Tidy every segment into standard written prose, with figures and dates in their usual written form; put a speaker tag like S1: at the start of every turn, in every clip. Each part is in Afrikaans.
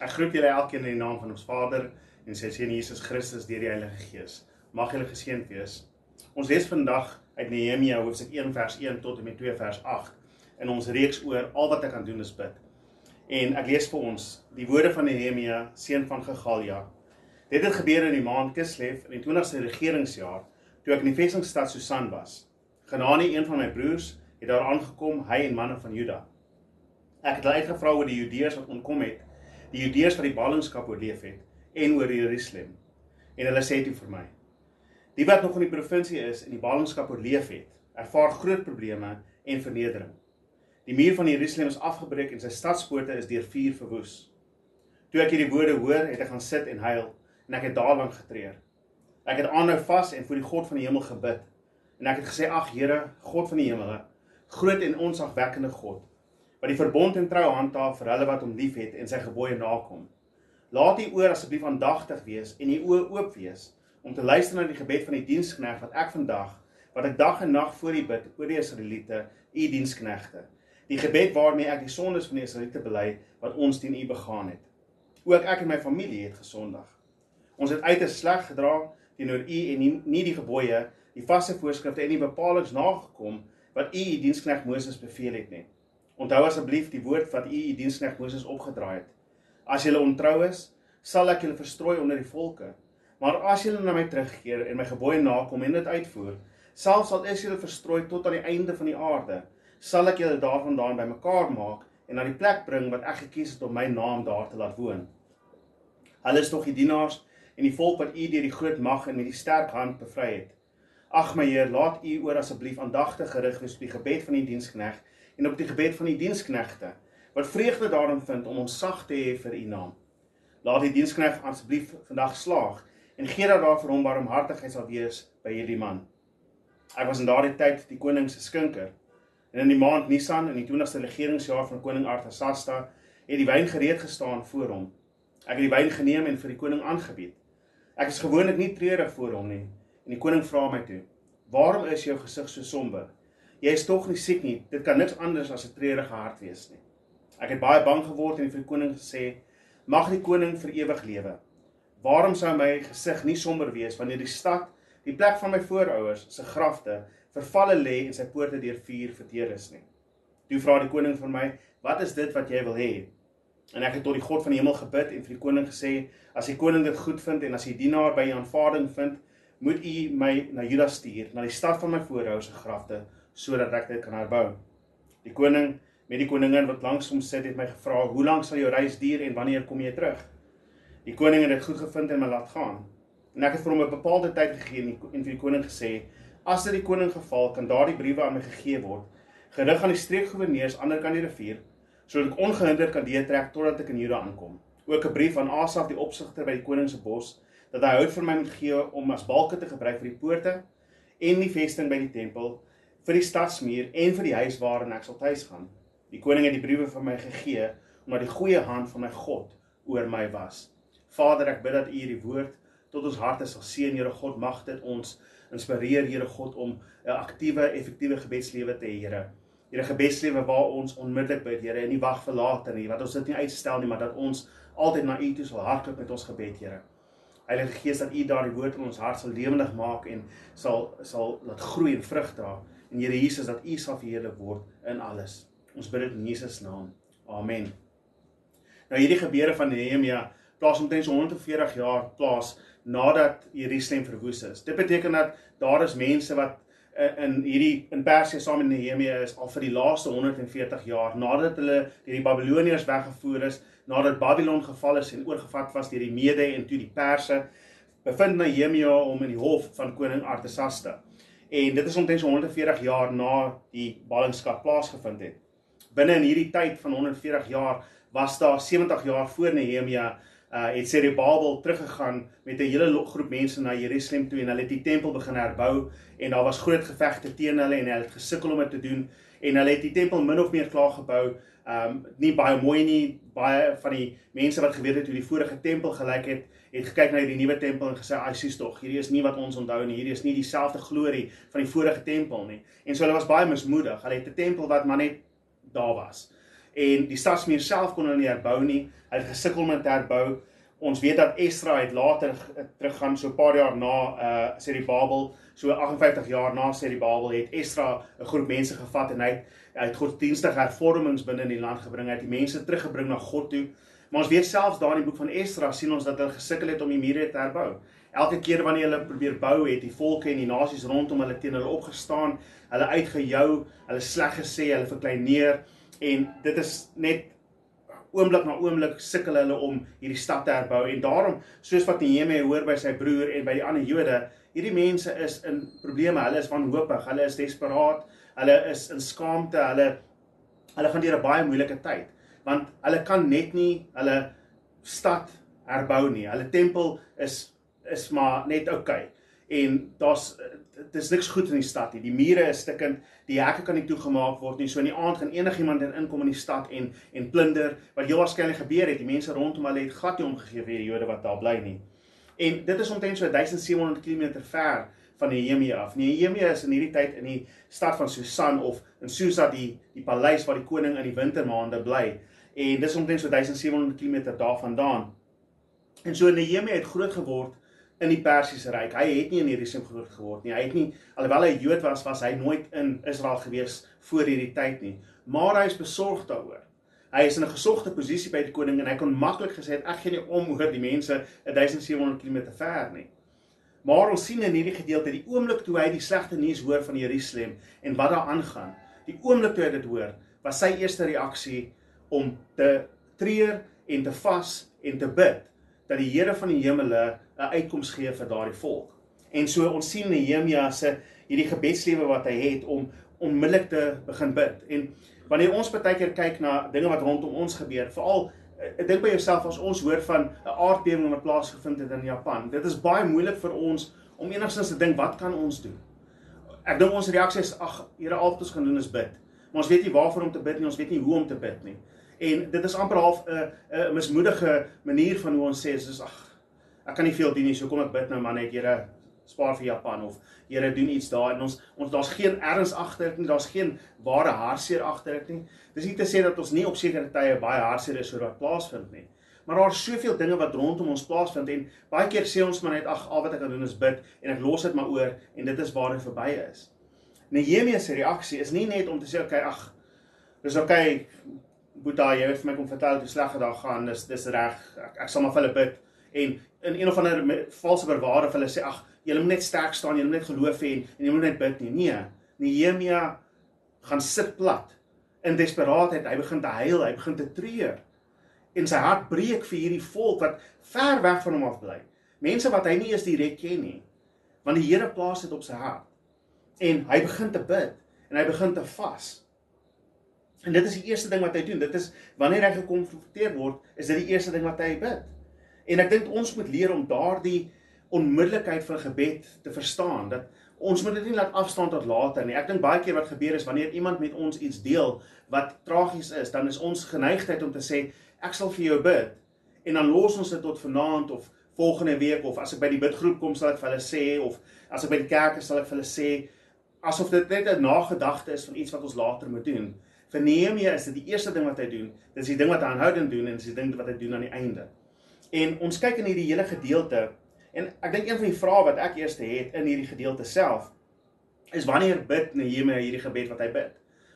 S1: Ek groet julle elkeen in die naam van ons Vader en sy Seun Jesus Christus deur die Heilige Gees. Mag julle geseënd wees. Ons lees vandag uit Nehemia hoofstuk 1 vers 1 tot en met 2 vers 8 in ons reeks oor al wat ek kan doen is bid. En ek lees vir ons die woorde van Nehemia, seun van Gegalia. Dit het gebeur in die maand Kislev in die 20ste regeringsjaar, toe ek in die vestingstad Susan was. Hanani, een van my broers, het daar aangekom, hy en manne van Juda. Ek het hulle uitgevra oor die Judeërs wat ontkom het, die Judeërs wat die ballingskap oorleef het, en oor Jerusalem. En hulle sê toe vir my, die wat nog in die provinsie is en die ballingskap oorleef het, ervaar groot probleme en vernedering. Die muur van Jerusalem is afgebreek en sy stadspoorte is deur vuur verwoes. Toe ek hierdie woorde hoor, het ek gaan sit en huil, en ek het daarlank getreur. Ek het aanhou vas en voor die God van die hemel gebid, en ek het gesê, ag Here, God van die hemel, groot en onsagwekkende God, wat die verbond en trou handhaaf vir hulle wat hom lief het en sy gebooie nakom. Laat die oor asseblief aandagtig wees en die oë oop wees, om te luister na die gebed van die diensknegt wat ek dag en nag voor u bid oor die Israeliete, u diensknegte. Die gebed waarmee ek die sondes van die Israeliete bely, wat ons teen u begaan het. Ook ek en my familie het gesondig. Ons het uiters sleg gedra teenoor u en nie die gebooie, die vaste voorskrifte en die bepalings nagekom, wat u diensknegt Moses beveel het nie. Onthou asseblief die woord wat u diensknegt Moses opgedraai het. As julle ontrou is, sal ek julle verstrooi onder die volke. Maar as julle na my terugkeer en my gebooie nakom en dit uitvoer, selfs al is julle verstrooi tot aan die einde van die aarde, sal ek julle daarvandaan bymekaar maak en na die plek bring wat ek gekies het om my naam daar te laat woon. Hulle is tog die dienaars en die volk wat u deur die groot mag en met die sterk hand bevry het. Ag my Heer, laat u oor asseblief aandagtig gerig wees op die gebed van die diensknegt en op die gebed van die diensknegte, wat vreugde daarin vind om ons sag te hê vir u naam. Laat die diensknegt asseblief vandag slaag, en gee dat daar vir hom barmhartigheid sal wees by hierdie man. Ek was in daardie tyd die koning se skinker, en in die maand Nisan, in die 20ste regeringsjaar van koning Artasasta, het die wyn gereed gestaan voor hom. Ek het die wyn geneem en vir die koning aangebied. Ek is gewoonlik nie treurig voor hom nie, en die koning vra my toe, waarom is jou gesig so somber? Jy is tog nie siek nie, dit kan niks anders as 'n treurige hart wees nie. Ek het baie bang geword en vir die koning gesê, mag die koning vir ewig lewe. Waarom sou my gesig nie somber wees, wanneer die stad, die plek van my voorouers, se grafte, vervalle lê en sy poorte deur vuur verteer is nie? Toe vra die koning van my, wat is dit wat jy wil hê? En ek het tot die God van die hemel gebid en vir die koning gesê, as die koning dit goed vind en as die dienaar by u aanvaarding vind, moet u my na Juda stuur, na die stad van my voorouers se grafte, sodat ek dit kan herbou. Die koning met die koningin wat langs hom sit het my gevra, hoe lank sal jou reis duur en wanneer kom jy terug? Die koning het dit goed gevind en my laat gaan. En ek het vir hom 'n bepaalde tyd gegee en vir die koning gesê, as dit die koning geval, kan daardie briewe aan my gegee word, gerig aan die streekgouverneurs ander kant die rivier, sodat ek ongehinderd kan deurtrek totdat ek in Juda aankom. Ook 'n brief aan Asaf die opsigter by die koning se bos, dat hy hout vir my moet gee om as balke te gebruik vir die poorte en die vesting by die tempel, vir die stadsmuur en vir die huis waarin ek sal tuis gaan. Die koning het die briewe van my gegee, omdat die goeie hand van my God oor my was. Vader, ek bid dat u die woord tot ons harte sal seën, Here God, mag dit ons inspireer, Here God, om 'n aktiewe, effektiewe gebedslewe te hê, Here. Here, gebedslewe waar ons onmiddellik bid, Here, en nie wag vir later nie, wat ons dit nie uitstel nie, maar dat ons altyd na u toe sal hardloop met ons gebed, Here. Heilige Gees, dat u daardie woord in ons hart sal lewendig maak en sal laat groei en vrug dra. En Here Jesus, dat u sal verheerlik word in alles. Ons bid dit in Jesus naam. Amen. Nou hierdie gebeure van Nehemia plaas omtrent so 140 jaar plaas nadat Jerusalem verwoes is. Dit beteken dat daar is mense wat in Persië saam met Nehemia is al vir die laaste 140 jaar, nadat hulle deur die Babiloniërs weggevoer is, nadat Babylon geval is en oorgevat was deur die Mede en toe die Perse, bevind Nehemia hom in die hof van koning Artasasta. En dit is omtrent so 140 jaar na die ballingskap plaasgevind het. Binne in hierdie tyd van 140 jaar was daar 70 jaar voor Nehemia het Zerubbabel teruggegaan met 'n hele groep mense na Jerusalem toe en hulle het die tempel begin herbou en daar was groot gevegte teen hulle en hulle het gesukkel om dit te doen en hulle het die tempel min of meer klaar gebou, nie baie mooi nie, baie van die mense wat geweet het hoe die vorige tempel gelyk het gekyk na die nuwe tempel en gesê, "Ai, sies tog, hierdie is nie wat ons onthou nie, hierdie is nie dieselfde glorie van die vorige tempel nie." En so hulle was baie mismoedig. Hulle het 'n tempel wat maar net daar was. En die stadsmuur self kon hulle nie herbou nie. Hy het gesukkel met herbou. Ons weet dat Esdra het later teruggaan, so 'n paar jaar na Serubabel, so 58 jaar na Serubabel, het Esdra 'n groep mense gevat en hy het godsdienstige hervormings binne in die land gebring, hy het die mense teruggebring na God toe. Maar ons weet selfs daar in die boek van Esdra sien ons dat hulle gesukkel het om die mure te herbou. Elke keer wanneer hulle probeer bou, het die volke en die nasies rondom hulle teen hulle opgestaan, hulle uitgejou, hulle sleg gesê, hulle verkleineer, en dit is net oomblik na oomblik sukkel hulle om hierdie stad te herbou, en daarom, soos wat Nehemia hoor by sy broer en by die ander Jode, hierdie mense is in probleme, hulle is wanhoopig, hulle is desperaat, hulle is in skaamte, hulle gaan deur 'n baie moeilike tyd, want hulle kan net nie hulle stad herbou nie, hulle tempel is maar net okay, en dit is niks goed in die stad nie, die mure is stikkend, die hekke kan nie toegemaak word nie, so in die aand gaan enigiemand inkom in die stad en plunder, wat heel waarskynlik gebeur het, die mense rondom hulle het glad nie omgegee vir die Jode wat daar bly nie. En dit is omtrent so 1700 km ver van Nehemia af. Nehemia is in hierdie tyd in die stad van Susan, of in Susa, die paleis waar die koning in die wintermaande bly, en dit is omtrent so 1700 km daarvandaan. En so Nehemia het groot geword in die Persiese Ryk. Hy het nie in Jerusalem groot geword nie. Hy het nie, alhoewel hy Jood was hy nooit in Israel gewees voor hierdie tyd nie. Maar hy is besorgd daaroor. Hy is in 'n gesogte posisie by die koning en hy kon maklik gesê het, ek gee nie om oor die mense 1700 km ver nie. Maar ons sien in hierdie gedeelte, die oomblik toe hy die slegte nuus hoor van Jerusalem en wat daar aangaan, die oomblik toe hy dit hoor, was sy eerste reaksie om te treur en te vas en te bid, dat die Here van die hemele 'n uitkoms gee vir daardie volk. En so ons sien Nehemia se hierdie gebedslewe wat hy het om onmiddellik te begin bid. En wanneer ons baie keer kyk na dinge wat rondom ons gebeur, veral dink by jouself as ons hoor van 'n aardbewing wat plaasgevind het in Japan. Dit is baie moeilik vir ons om enigstens te dink, wat kan ons doen? Ek dink ons reaksie is, ag, Here, al wat ons gaan doen is bid. Maar ons weet nie waarvoor om te bid nie, ons weet nie hoe om te bid nie. En dit is amper half 'n mismoedige manier van hoe ons sê, soos, ag, ek kan nie veel doen nie, so kom ek bid nou maar net, Here, spaar vir Japan, of Here, doen iets daar, en ons daar's geen erns agter dit nie, daar's geen ware hartseer agter dit nie. Dis nie te sê dat ons nie op sekere tye baie hartseer is oor wat plaasvind nie, maar daar is soveel dinge wat rondom ons plaasvind, en baie keer sê ons maar net, ag, al wat ek kan doen is bid, en ek los dit maar oor, en dit is waar dit verby is. Nehemia se reaksie is nie net om te sê, okay, ag, dis okay, Boeta, jy het vir my kom vertel hoe sleg dit daar gaan, dis reg, ek sal maar vir hulle bid, en in een of ander valse verware vir hulle sê, ag, julle moet net sterk staan, julle moet net geloof hê, en julle moet net bid nie. Nee, Nehemia gaan sit plat, in desperaatheid, hy begin te huil, hy begin te treur, en sy hart breek vir hierdie volk, wat ver weg van hom af bly, mense wat hy nie eens direk ken nie, want die Here plaas dit op sy hart, en hy begin te bid, en hy begin te vas. En dit is die eerste ding wat hy doen, dit is, wanneer hy gekonfronteer word, is dit die eerste ding wat hy bid. En ek dink ons moet leer om daardie onmiddellikheid van gebed te verstaan, dat ons moet dit nie laat afstaan tot later nie. Ek dink baie keer wat gebeur is, wanneer iemand met ons iets deel, wat tragies is, dan is ons geneigtheid om te sê, ek sal vir jou bid, en dan los ons dit tot vanaand, of volgende week, of as ek by die bidgroep kom, sal ek vir hulle sê, of as ek by die kerk is, sal ek vir hulle sê, asof dit net 'n nagedagte is van iets wat ons later moet doen. Vir Nehemia is dit die eerste ding wat hy doen, dit is die ding wat hy aanhoudend doen, en dit is die ding wat hy doen aan die einde. En ons kyk in hierdie hele gedeelte, en ek dink een van die vrae wat ek eers het in hierdie gedeelte self, is wanneer bid Nehemia hierdie gebed wat hy bid.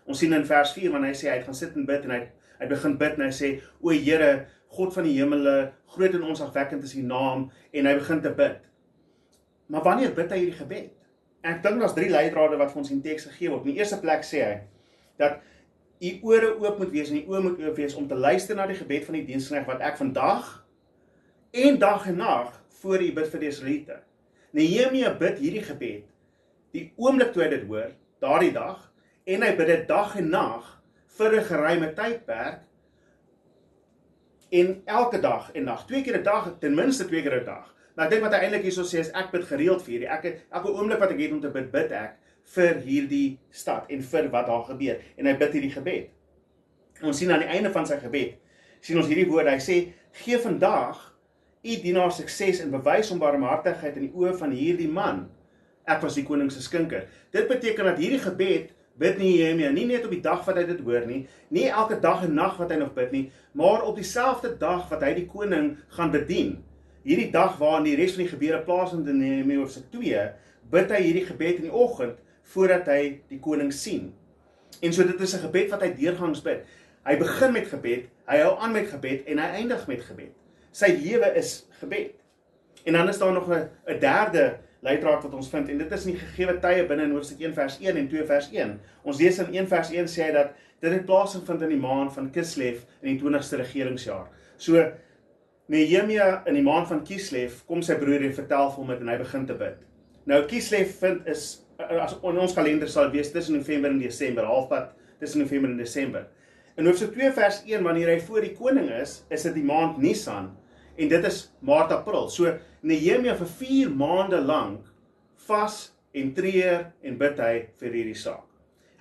S1: Ons sien in vers 4, wanneer hy sê, hy het gaan sit en bid, en hy begin bid, en hy sê, o Here, God van die hemele, groot en ontzagwekkend is die naam, en hy begin te bid. Maar wanneer bid hy hierdie gebed? En ek dink daar's 3 leidrade wat vir ons in die teks gegee word. In die eerste plek sê hy, dat u ore oop moet wees, en u oë moet oop wees, om te luister na die gebed van die diensknegt, wat ek vandag, en dag en nag, voor u bid vir die Israeliete. Nehemia bid hierdie gebed, die oomblik toe hy dit hoor, daardie dag, en hy bid dit dag en nag, vir 'n geruime tydperk, en elke dag en nag, 2 keer 'n dag, ten minste 2 keer 'n dag. Maar ek dink wat hy eintlik hierso sê is, ek bid gereeld vir hierdie, elke oomblik wat ek het om te bid, bid ek vir hierdie stad, en vir wat daar gebeur, en hy bid hierdie gebed. Ons sien aan die einde van sy gebed, sien ons hierdie woorde, hy sê, gee vandag u dienaar sukses en bewys hom barmhartigheid in die oë van hierdie man. Ek was die koning se skinker. Dit beteken dat hierdie gebed bid Nehemia, nie net op die dag wat hy dit hoor nie elke dag en nag wat hy nog bid nie, maar op dieselfde dag wat hy die koning gaan bedien. Hierdie dag waarin die res van die gebeure plaasvind in Nehemia hoofstuk 2, bid hy hierdie gebed in die oggend voordat hy die koning sien. En so dit is 'n gebed wat hy deurgangs bid. Hy begin met gebed, hy hou aan met gebed en hy eindig met gebed. Sy lewe is gebed. En dan is daar nog 'n derde leidraad wat ons vind, en dit is in die gegewe tye binne in hoofstuk 1 vers 1 en 2 vers 1. Ons lees in 1 vers 1 sê hy dat dit het plaasgevind in die maand van Kislev in die 20ste regeringsjaar. So Nehemia in die maand van Kislev kom sy broer en vertel vir hom dit en hy begin te bid. Nou Kislev is as in ons kalender sal wees tussen November en Desember, halfpad tussen November en Desember. In hoofstuk 2 vers 1 wanneer hy voor die koning is dit die maand Nisan en dit is Maart April. So Nehemia vir 4 maande lank vas en treur en bid hy vir hierdie saak.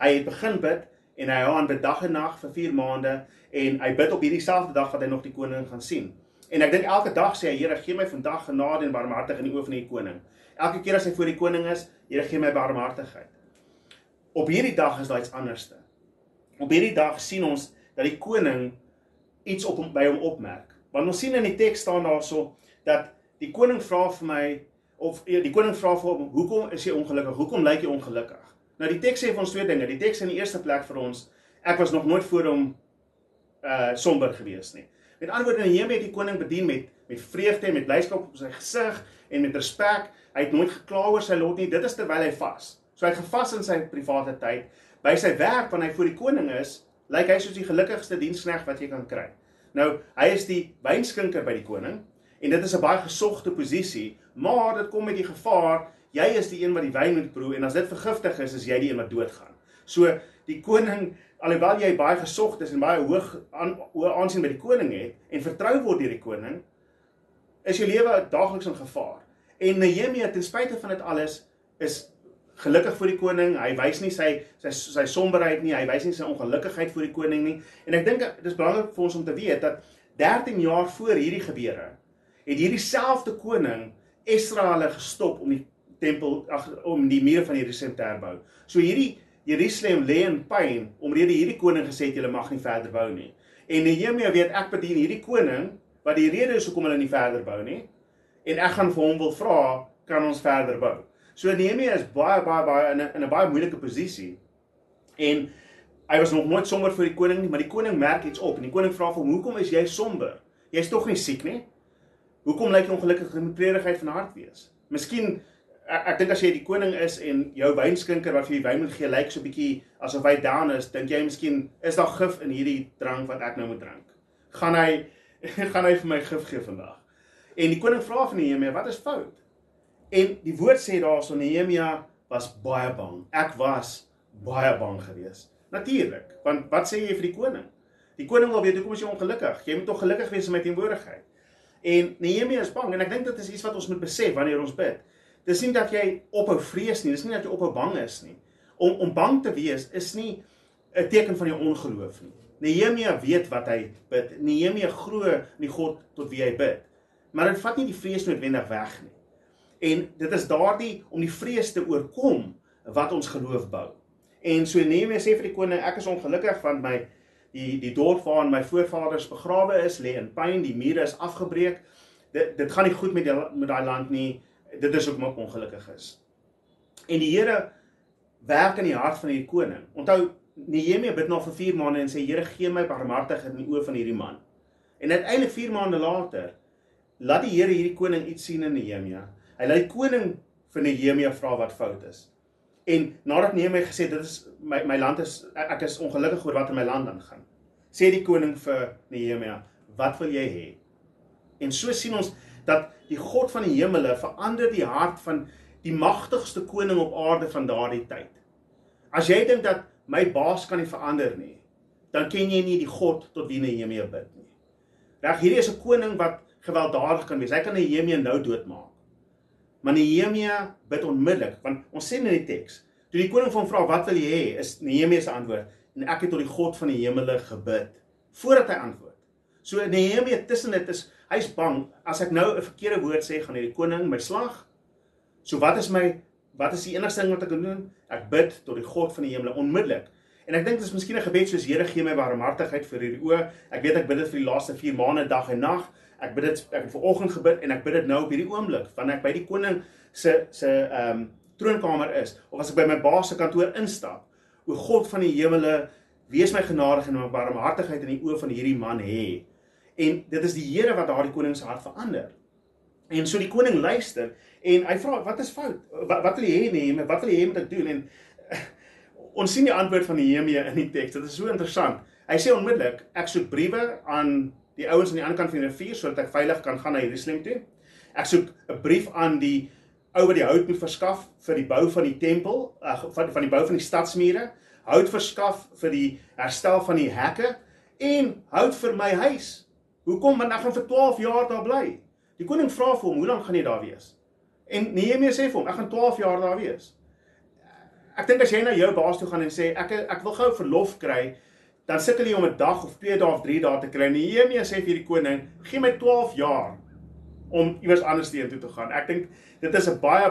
S1: Hy het begin bid en hy hou aan bid dag en nag vir 4 maande en hy bid op hierdie selfde dag wat hy nog die koning gaan sien. En ek dink elke dag sê hy, Here, gee my vandag genade en barmhartigheid in die oë van die koning. Elke keer as hy voor die koning is, Here, gee my barmhartigheid. Op hierdie dag is daar iets anderste. Op hierdie dag sien ons dat die koning iets by hom opmerk. Want ons sien in die teks staan daarso dat die koning vra vir my, of die koning vra vir hom, hoekom is jy ongelukkig? Hoekom lyk jy ongelukkig? Nou die teks sê vir ons 2 dinge. Die teks in die eerste plek vir ons, ek was nog nooit voor hom somber gewees nie. Met ander woorde, Nehemia het die koning bedien met vreugde en met blydskap op sy gesig en met respek. Hy het nooit gekla oor sy lot nie. Dit is terwyl hy vas. So hy het gevas in sy private tyd. By sy werk, wanneer hy voor die koning is, lyk hy soos die gelukkigste diensknegt wat jy kan kry. Nou, hy is die wynskinker by die koning en dit is 'n baie gesogte posisie, maar dit kom met die gevaar, jy is die een wat die wyn moet proe en as dit vergiftig is jy die een wat doodgaan. So die koning, alhoewel jy baie gesogd is en baie hoog aansien by die koning het en vertrou word deur die koning, is jou lewe daagliks in gevaar. En Nehemia, ten spyte van dit alles, is gelukkig voor die koning. Hy wys nie sy somberheid nie, hy wys nie sy ongelukkigheid voor die koning nie. En ek dink dit is belangrik vir ons om te weet dat 13 jaar voor hierdie gebeure het hierdie selfde koning Esra hulle gestop om die tempel, om die mure van Jerusalem te herbou. So hierdie Jerusalem lê in pyn omrede hierdie koning gesê het julle mag nie verder bou nie. En Nehemia weet ek bedien hierdie koning wat die rede is hoekom hulle nie verder bou nie. En ek gaan vir hom wil vra, kan ons verder bou? So Nehemia is baie in 'n baie moeilike posisie. En hy was nog nooit somber vir die koning nie, maar die koning merk iets op en die koning vra vir hom, hoekom is jy somber? Jy's tog nie siek nie? Hoekom lyk jy ongelukkig? Jy moet treurigheid van hart wees. Miskien, ek dink as jy die koning is en jou wynskinker wat vir jy wyn moet gee, lyk so 'n bietjie asof hy down is, dink jy miskien, is daar gif in hierdie drank wat ek nou moet drink? Gaan hy vir my gif gee vandag? En die koning vra van Nehemia, wat is fout? En die woord sê daarso, Nehemia was baie bang. Ek was baie bang geweest. Natuurlik, want wat sê jy vir die koning? Die koning wil weet, hoekom is jy ongelukkig? Jy moet toch gelukkig wees in my teenwoordigheid. En Nehemia is bang, en ek dink dit is iets wat ons moet besef wanneer ons bid. Dit is nie dat jy ophou vrees nie, dit is nie dat jy ophou bang is nie. Om bang te wees is nie 'n teken van jou ongeloof nie. Nehemia weet wat hy bid. Nehemia glo in die God tot wie hy bid. Maar dit vat nie die vrees noodwendig weg nie. En dit is daardie om die vrees te oorkom wat ons geloof bou. En so Nehemia sê vir die koning, ek is ongelukkig want die dorp waarin my voorvaders begrawe is, lê in pyn, die mure is afgebreek. Dit gaan nie goed met daai land nie. Dit is hoekom ek ongelukkig is. En die Here werk in die hart van hierdie koning. Onthou, Nehemia bid nou vir 4 maande en sê, Here, gee my barmhartigheid in die oë van hierdie man. En uiteindelik 4 maande later, laat die Here hierdie koning iets sien in Nehemia. Hy laat die koning vir Nehemia vra wat fout is. En nadat Nehemia gesê, dit is my land ek is ongelukkig oor wat in my land aangaan, sê die koning vir Nehemia, wat wil jy hê? En so sien ons dat die God van die hemele verander die hart van die magtigste koning op aarde van daardie tyd. As jy dink dat my baas kan nie verander nie, dan ken jy nie die God tot wie Nehemia bid nie. Reg, hierdie is 'n koning wat gewelddadig kan wees. Hy kan Nehemia nou doodmaak. Maar Nehemia bid onmiddellik, want ons sê in die teks, toe die koning van vra, wat wil jy hê, is Nehemia se antwoord, en ek het tot die God van die hemele gebid, voordat hy antwoord. So Nehemia tussen dit is, hy is bang, as ek nou 'n verkeerde woord sê, gaan die koning my slag. So wat is my wat is die enigste ding wat ek kan doen? Ek bid tot die God van die hemel onmiddellik. En ek dink dit is miskien 'n gebed soos Here gee my barmhartigheid vir hierdie oë. Ek weet ek bid dit vir die laaste 4 maande dag en nag. Ek het vanoggend gebid en ek bid dit nou op hierdie oomblik, wanneer ek by die koning se troonkamer is, of as ek by my baas se kantoor instap. O God van die hemele, wees my genadig en my barmhartigheid in die oë van hierdie man hê. En dit is die Here wat daardie koning se hart verander. En so die koning luister en hy vra, wat is fout? Wat wil jy hê Nehemia? Wat wil jy hê moet ek doen? En ons sien die antwoord van Nehemia in die teks. Dit is so interessant. Hy sê onmiddellik, ek soek briewe aan die ouens aan die ander kant van die rivier sodat ek veilig kan gaan na Jerusalem toe. Ek soek 'n brief aan die ou wat die hout moet verskaf vir die bou van die tempel, van die bou van die stadsmure, hout verskaf vir die herstel van die hekke en hout vir my huis. Hoekom? Want ek gaan vir 12 jaar daar bly. Die koning vra vir hom, hoe lank gaan jy daar wees? En Nehemia sê vir hom, ek gaan 12 jaar daar wees. Ek dink as jy na jou baas toe gaan en sê, ek wil gou verlof kry, dan sukkel jy om 'n dag of 2 dae of 3 dae te kry. Nehemia sê vir die koning, gee my 12 jaar om iewers anders heen toe te gaan. Ek dink dit is 'n baie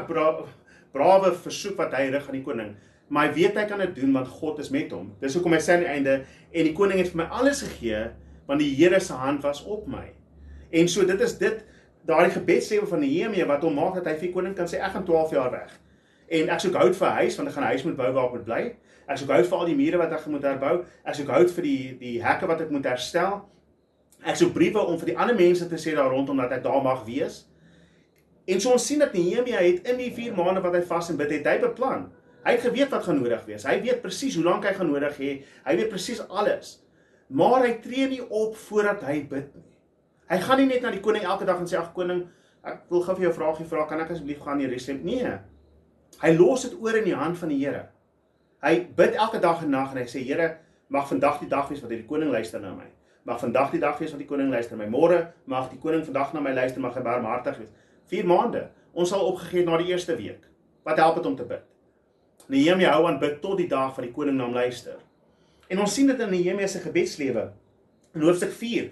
S1: brawe versoek wat hy rig aan die koning. Maar hy weet hy kan dit doen want God is met hom. Dis hoekom hy sê aan die einde, en die koning het vir my alles gegee, want die Here se hand was op my. En so dit is daardie gebedslewe van Nehemia wat hom maak dat hy vir die koning kan sê, ek gaan 12 jaar weg. En ek soek hout vir 'n huis, want ek gaan 'n huis moet bou waar ek moet bly. Ek soek hout vir al die mure wat ek moet herbou. Ek soek hout vir die hekke wat ek moet herstel. Ek soek briewe om vir die ander mense te sê daar rondom dat ek daar mag wees. En so ons sien dat Nehemia het in die 4 maande wat hy vas en bid het, hy beplan. Hy het geweet wat gaan nodig wees. Hy weet presies hoe lank hy gaan nodig hê. Hy weet presies alles. Maar hy tree nie op voordat hy bid nie. Hy gaan nie net na die koning elke dag en sê, ag koning, ek wil gou vir jou 'n vraagie vra, kan ek asseblief gaan na Jerusalem? Nee. Hy los dit oor in die hand van die Here. Hy bid elke dag en nag en hy sê, Here, mag vandag die dag wees wat die koning luister na my. Mag vandag die dag wees wat die koning luister na my. Môre mag die koning vandag na my luister, mag hy barmhartig wees. 4 maande. Ons sal opgegee na die eerste week. Wat help dit om te bid? Nehemia hou aan bid tot die dag wat die koning na hom luister. En ons sien dit in Nehemia se gebedslewe. In hoofstuk 4,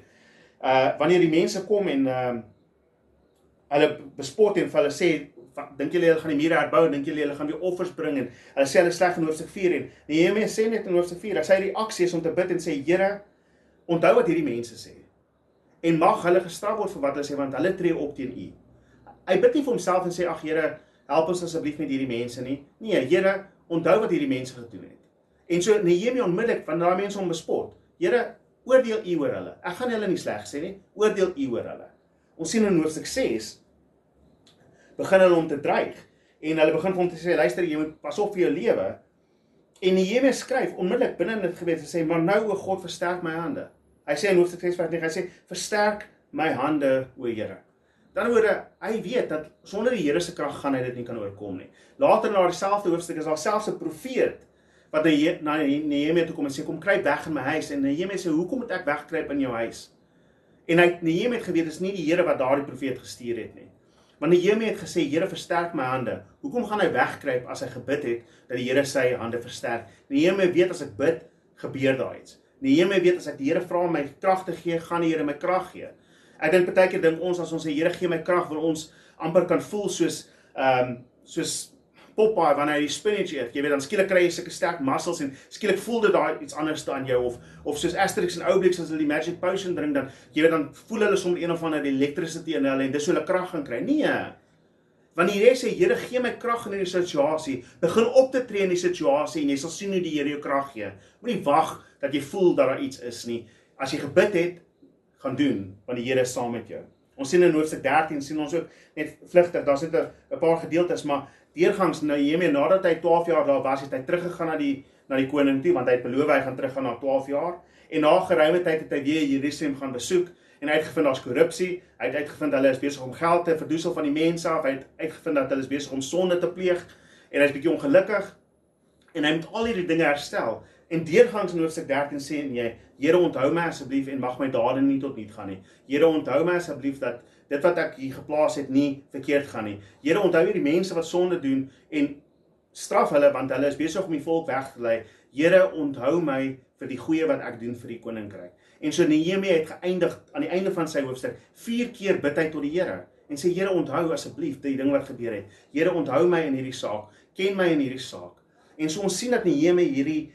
S1: wanneer die mense kom en hulle bespot en vir hulle sê, dink julle hulle gaan die mure herbou, dink julle hulle gaan weer offers bring, en hulle sê hulle sleg in hoofstuk 4, en Nehemia sê net in hoofstuk 4, sy reaksie is om te bid en sê, Here, onthou wat hierdie mense sê, en mag hulle gestraf word vir wat hulle sê, want hulle tree op teen U. Hy bid nie vir homself en sê, ag Here, help ons asseblief met hierdie mense nie. Nee, Here, onthou wat hierdie mense gedoen het. En so Nehemia onmiddellik, wanneer daai mense hom bespot, Here, oordeel U oor hulle. Ek gaan hulle nie sleg sê nie, oordeel U oor hulle. Ons sien in hoofstuk 6, begin hulle om te dreig, en hulle begin vir hom te sê, luister, jy moet pas op vir jou lewe, en Nehemia skryf onmiddellik binne in dit gebed en sê, maar nou o God, versterk my hande. Hy sê in hoofstuk 6 vers 9, hy sê, versterk my hande, o Here. Dan woorde, hy weet dat sonder die Here se krag gaan hy dit nie kan oorkom nie. Later na dieselfde hoofstuk is daar selfs 'n profeet wat na Nehemia toe kom en sê, kom kruip weg in my huis. En Nehemia sê, hoekom moet ek wegkruip in jou huis? En Nehemia het geweet, dis nie die Here wat daardie profeet gestuur het nie. Want Nehemia het gesê, Here, versterk my hande. Hoekom gaan hy wegkruip as hy gebid het, dat die Here sy hande versterk? Nehemia weet, as ek bid, gebeur daar iets. Nehemia weet, as ek die Here vra om my krag te gee, gaan die Here my krag gee. Ek dink partykeer dink ons, as ons sê, Here gee my krag, wil ons amper kan voel soos Popeye, wanneer hy die spinach eet, jy weet, dan skielik kry jy sulke sterk muscles, en skielik voel dit daar iets anders aan jou, of soos Asterix en Obelix, as hulle die magic potion drink, dan, jy weet, dan voel hulle soms een of ander electricity in hulle, en dis hoe hulle krag gaan kry. Nee, wanneer jy sê, Here gee my krag in die situasie, begin op te tree in die situasie, en jy sal sien hoe die Here jou krag gee. Moenie wag dat jy voel dat daar iets is nie. As jy gebid het, gaan doen, want die Here is saam met jou. Ons sien in hoofstuk 13, sien ons ook net vlugtig, daar sit 'n paar gedeeltes, maar deurgangs Nehemia, nadat hy 12 jaar daar was, het hy teruggegaan na die koning toe, want hy het beloof hy gaan teruggaan na 12 jaar, en na geruime tyd het hy weer Jerusalem gaan besoek, en hy het uitgevind daar's korrupsie, hy het uitgevind hulle is besig om geld te verdoesel van die mense af, hy het uitgevind dat hulle is besig om sonde te pleeg, en hy is bietjie ongelukkig, en hy moet al hierdie dinge herstel. En deurgangs in hoofstuk 13 sê jy, Here, onthou my asseblief en mag my dade nie tot niet gaan nie. Here, onthou my asseblief dat dit wat ek hier geplaas het nie verkeerd gaan nie. Here, onthou hierdie mense wat sonde doen en straf hulle, want hulle is besig om die volk weg te lei. Here, onthou my vir die goeie wat ek doen vir die koninkryk. En so Nehemia het geëindig, aan die einde van sy hoofstuk, 4 keer bid hy tot die Here, en sê, Here, onthou asseblief die ding wat gebeur het. Here, onthou my in hierdie saak. ken my in hierdie saak. En so ons sien dat Nehemia hierdie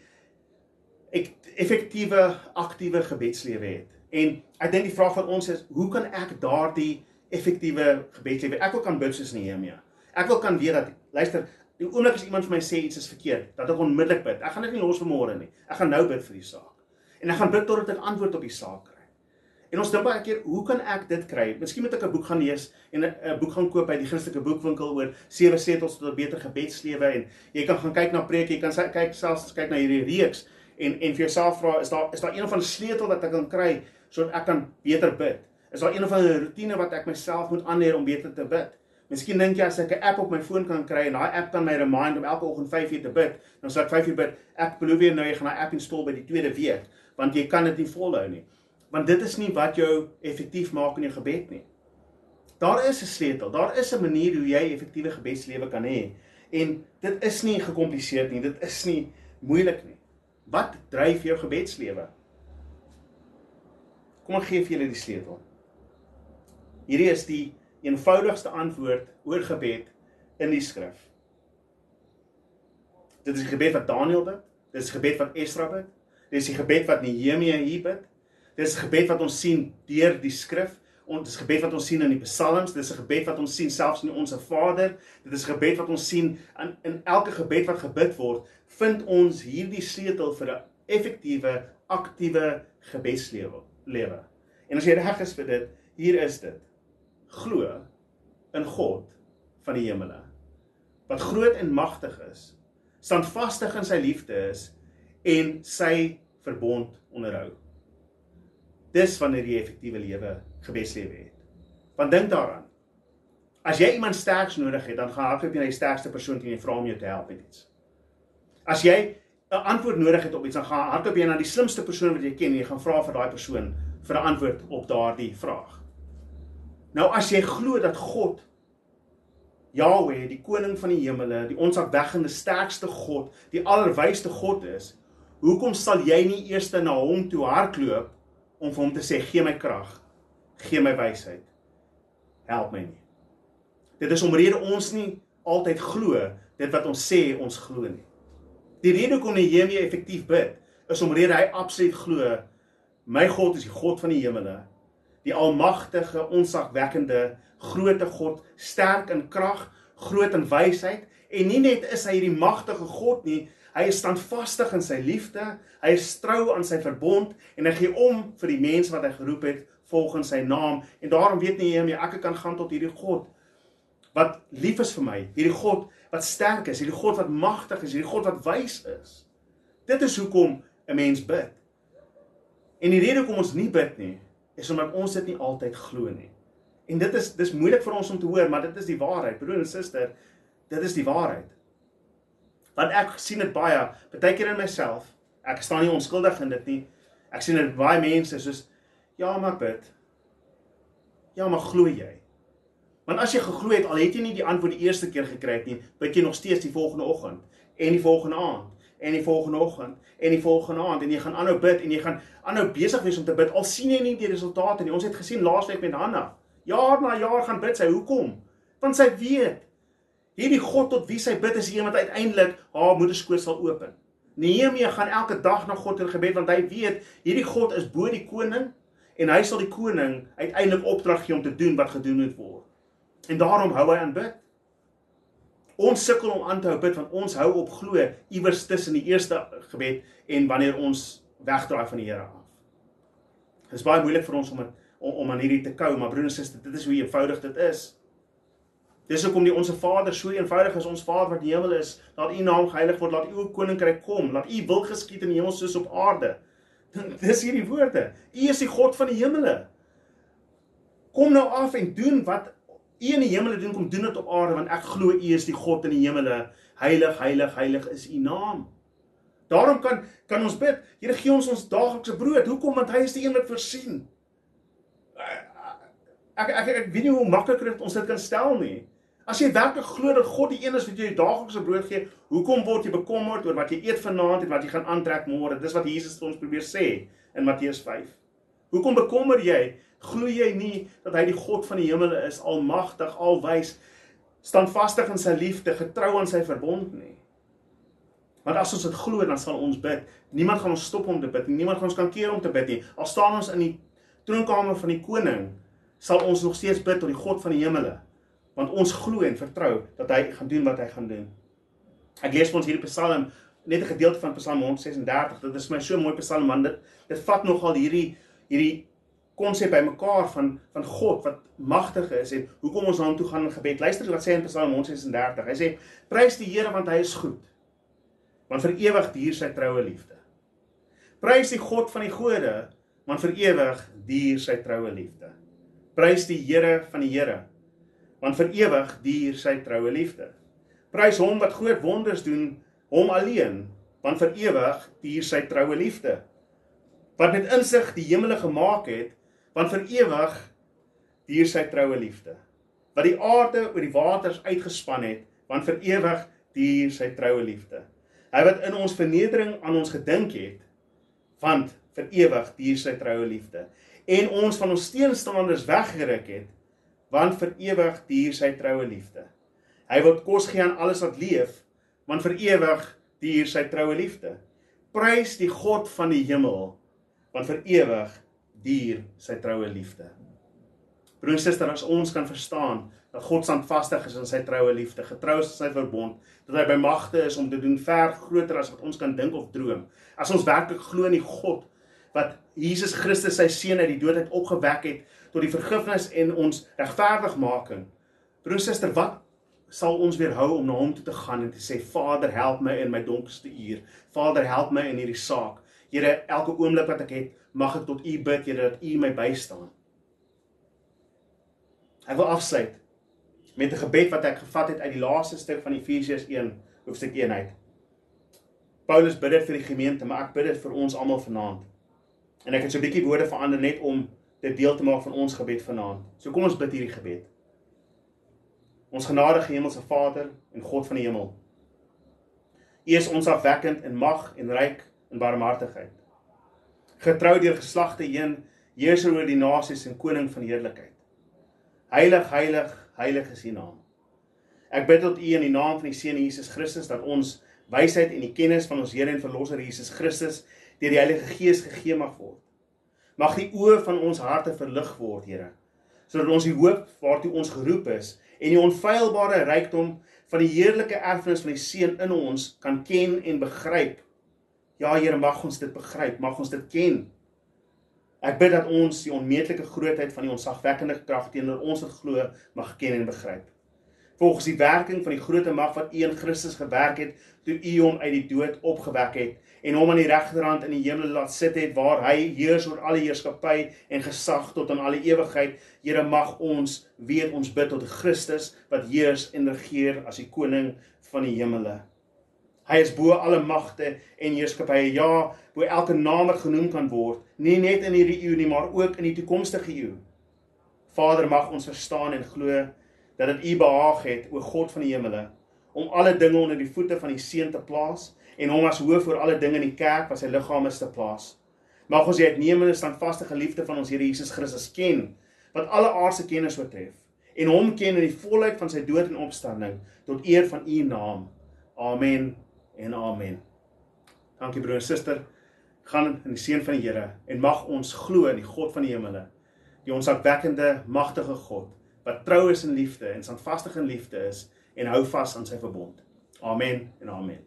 S1: effektiewe, aktiewe gebedslewe het. En ek dink die vraag van ons is, hoe kan ek daardie effektiewe gebedslewe, ek wil kan bid soos Nehemia. Ek wil kan weet dat, luister, die oomblik as iemand vir my sê iets is verkeerd, dat ek onmiddellik bid. Ek gaan dit nie los vir môre nie. Ek gaan nou bid vir die saak. En ek gaan bid totdat ek antwoord op die saak kry. En ons dink baie keer, hoe kan ek dit kry? Miskien moet ek 'n boek gaan lees en 'n boek gaan koop by die Christelike boekwinkel oor 7 sleutels tot 'n beter gebedslewe en jy kan gaan kyk na preke, jy kan kyk na hierdie reeks en vir jouself vra, is daar een of ander sleutel wat ek kan kry sodat ek kan beter bid? Is daar een of ander routine wat ek myself moet aanleer om beter te bid? Miskien dink jy as ek 'n app op my foon kan kry en daai app kan my remind om elke oggend 5 uur te bid, dan sal ek 5 uur bid. Ek beloof jou nou, jy gaan daai app install by die tweede week, want jy kan dit nie volhou nie. Want dit is nie wat jou effektief maak in jou gebed nie. Daar is 'n sleutel, daar is 'n manier hoe jy effektiewe gebedslewe kan hê. En dit is nie gekompliseerd nie, dit is nie moeilik nie. Wat dryf jou gebedslewe? Kom ek gee vir julle die sleutel. Hierdie is die eenvoudigste antwoord oor gebed in die skrif. Dit is die gebed wat Daniel bid, dit is die gebed wat Esra bid, dit is die gebed wat Nehemia hier bid, dit is 'n gebed wat ons sien deur die skrif, dit is 'n gebed wat ons sien in die psalms, dit is 'n gebed wat ons sien selfs in Onse Vader, dit is 'n gebed wat ons sien in elke gebed wat gebid word, vind ons hierdie sleutel vir 'n effektiewe, aktiewe gebedslewe. En as jy reg is vir dit, hier is dit. Glo in God van die hemele, wat groot en magtig is, standvastig in sy liefde is, en sy verbond onderhou. Dis wanneer jy effektiewe gebedslewe het. Want dink daaraan, as jy iemand sterks nodig het, dan gaan hardloop jy na die sterkste persoon en jy vra om jou te help met iets. As jy 'n antwoord nodig het op iets, dan gaan hardloop jy na die slimste persoon wat jy ken en jy gaan vra vir daai persoon vir 'n antwoord op daardie vraag. Nou as jy glo dat God, Yahweh, die koning van die hemele, die ontzagwekkende sterkste God, die allerwysste God is, hoekom sal jy nie eers na hom toe hardloop om vir hom te sê, gee my krag, gee my wysheid, help my nie. Dit is omrede ons nie altyd glo dit wat ons sê ons glo nie. Die rede hoekom Nehemia effektief bid, is omrede hy absoluut glo, my God is die God van die hemele, die almagtige, ontzagwekkende, groote God, sterk in krag, groot in wysheid, en nie net is hy die magtige God nie, hy is standvastig in sy liefde, hy is trou aan sy verbond, en hy gee om vir die mense wat hy geroep het, volgens sy naam, en daarom weet Nehemia, ek kan gaan tot hierdie God, wat lief is vir my, hierdie God wat sterk is, hierdie God wat magtig is, hierdie God wat wys is. Dit is hoekom 'n mens bid. En die rede hoekom ons nie bid nie, is omdat ons dit nie altyd glo nie. En dis moeilik vir ons om te hoor, maar dit is die waarheid, broer en suster, dit is die waarheid. Want ek sien dit baie, baie keer in myself, ek staan nie onskuldig in dit nie, ek sien dit baie mense soos, ja maar bid, ja maar glo jy. Want as jy geglo het, al het jy nie die antwoord die eerste keer gekry het nie, bid jy nog steeds die volgende oggend, en die volgende aand, en die volgende oggend, en die volgende aand, en jy gaan aanhou bid, en jy gaan aanhou besig wees om te bid, al sien jy nie die resultate nie. Ons het gesien laasweek met Hanna, jaar na jaar gaan bid sy, hoekom? Want sy weet, hierdie God tot wie sy bid is iemand wat uiteindelik haar moederskoot sal open. Nehemia gaan elke dag na God in gebed, want hy weet, hierdie God is bo die koning, en hy sal die koning uiteindelik opdrag gee om te doen wat gedoen moet word. En daarom hou hy aan bid. Ons sukkel om aan te hou bid, want ons hou op glo iewers tussen die eerste gebed en wanneer ons wegdraai van die Here af. Dit is baie moeilik vir ons om aan hierdie te kou, maar broer en suster, dit is hoe eenvoudig dit is. Dis hoekom die Onse Vader so eenvoudig is, ons Vader wat in die hemel is, laat u naam geheilig word, laat uw koninkryk kom, laat u wil geskied in die hemel soos op aarde. Dis hierdie woorde. U is die God van die hemele. Kom nou af en doen wat u in die hemele doen, kom doen dit op aarde, want ek glo u is die God in die hemele. Heilig, heilig, heilig is u naam. Daarom kan ons bid, Here gee ons daaglikse brood. Hoekom? Want hy is die een wat voorsien. Ek weet nie hoe makliker ons dit kan stel nie. As jy werklik glo dat God die een is wat jou daaglikse brood gee, hoekom word jy bekommerd oor wat jy eet vanaand en wat jy gaan aantrek môre? Dis wat Jesus ons probeer sê in Matteus 5. Hoekom bekommer jy? Glo jy nie dat hy die God van die hemele is, almagtig, alwys? standvastig in sy liefde, getrou aan sy verbond nie. Want as ons dit glo, dan sal ons bid. Niemand gaan ons stop om te bid, niemand gaan ons kan keer om te bid nie. Al staan ons in die troonkamer van die koning, sal ons nog steeds bid tot die God van die hemele. Want ons glo en vertrou dat hy gaan doen wat hy gaan doen. Ek lees vir ons hierdie Psalm, net 'n gedeelte van Psalm 136. Dit is my so mooi Psalm, want dit vat nogal hierdie konsep by mekaar van God wat magtig is en hoekom ons na hom toe gaan in gebed. Luister wat sê in Psalm 136. Hy sê: "Prys die Here want hy is goed, want vir ewig duur sy troue liefde. Prys die God van die gode, want vir ewig duur sy troue liefde. Prys die Here van die Here, want vir ewig duur sy troue liefde. Prys hom wat groot wonders doen, hom alleen, want vir ewig duur sy troue liefde. Wat met insig die hemele gemaak het, want vir ewig duur sy troue liefde. Wat die aarde oor die waters uitgespan het, want vir ewig duur sy troue liefde. Hy wat in ons vernedering aan ons gedink het, want vir ewig duur sy troue liefde. En ons van ons teenstanders weggeruk het, want vir ewig duur sy troue liefde. Hy wat kos gee aan alles wat leef, want vir ewig duur sy troue liefde. Prys die God van die hemel, want vir ewig duur sy troue liefde." Broer en suster, as ons kan verstaan dat God standvastig is in sy troue liefde, getrou is in sy verbond, dat hy by magte is om te doen ver groter as wat ons kan dink of droom. As ons werklik glo in die God wat Jesus Christus sy seun uit die dood uit opgewek het tot die vergifnis en ons regverdigmaking. Broer en suster, wat sal ons weerhou om na hom toe te gaan en te sê: "Vader, help my in my donkerste uur. Vader, help my in hierdie saak. Here, elke oomblik wat ek het, mag ek tot u bid, Here, dat u my bystaan." Ek wil afsluit met 'n gebed wat ek gevat het uit die laaste stuk van Efesiërs 1, hoofstuk 1 uit. Paulus bid dit vir die gemeente, maar ek bid dit vir ons almal vanaand. En ek het so 'n bietjie woorde verander net om dit deel te maak van ons gebed vanaand. So kom ons bid hierdie gebed. Ons genadige hemelse Vader en God van die hemel. U is ons afwekkend in mag en ryk in barmhartigheid. Getrou deur geslagte heen, heerser oor die nasies en koning van heerlikheid. Heilig, heilig, heilig is u naam. Ek bid tot u in die naam van die Seun Jesus Christus, dat ons wysheid en die kennis van ons Here en Verlosser Jesus Christus deur die Heilige Gees gegee mag word. Mag die oë van ons harte verlig word, Here, sodat ons die hoop waartoe ons geroep is en die onfeilbare rykdom van die heerlike erfenis van die Seun in ons kan ken en begryp. Ja, Here, mag ons dit begryp, mag ons dit ken. Ek bid dat ons die onmeetlike grootheid van die ontzagwekkende krag teenoor ons wat glo mag ken en begryp. Volgens die werking van die grote mag wat u in Christus gewerk het, toe u hom uit die dood opgewek het, en hom aan die regterhand in die hemel laat sit het, waar hy heers oor alle heerskappy en gesag tot aan alle ewigheid. Here, mag ons weet ons bid tot Christus, wat heers en regeer as die koning van die hemele. Hy is bo alle magte en heerskappye, ja, bo elke naam wat genoem kan word, nie net in hierdie eeu nie, maar ook in die toekomstige eeu. Vader, mag ons verstaan en glo dat dit u behaag het, o God van die hemele, om alle dinge onder die voete van die Seun te plaas, en hom as hoof oor alle dinge in die kerk wat sy liggaam is te plaas. Mag ons die uitnemende standvastige liefde van ons Here Jesus Christus ken, wat alle aardse kennis oortref, en hom ken in die volheid van sy dood en opstanding, tot eer van u naam. Amen en amen. Dankie broer en suster, gaan in die seën van die Here, en mag ons glo in die God van die hemele, die ons afwekkende, magtige God, wat trou is in liefde en standvastig in liefde is, en hou vas aan sy verbond. Amen en amen.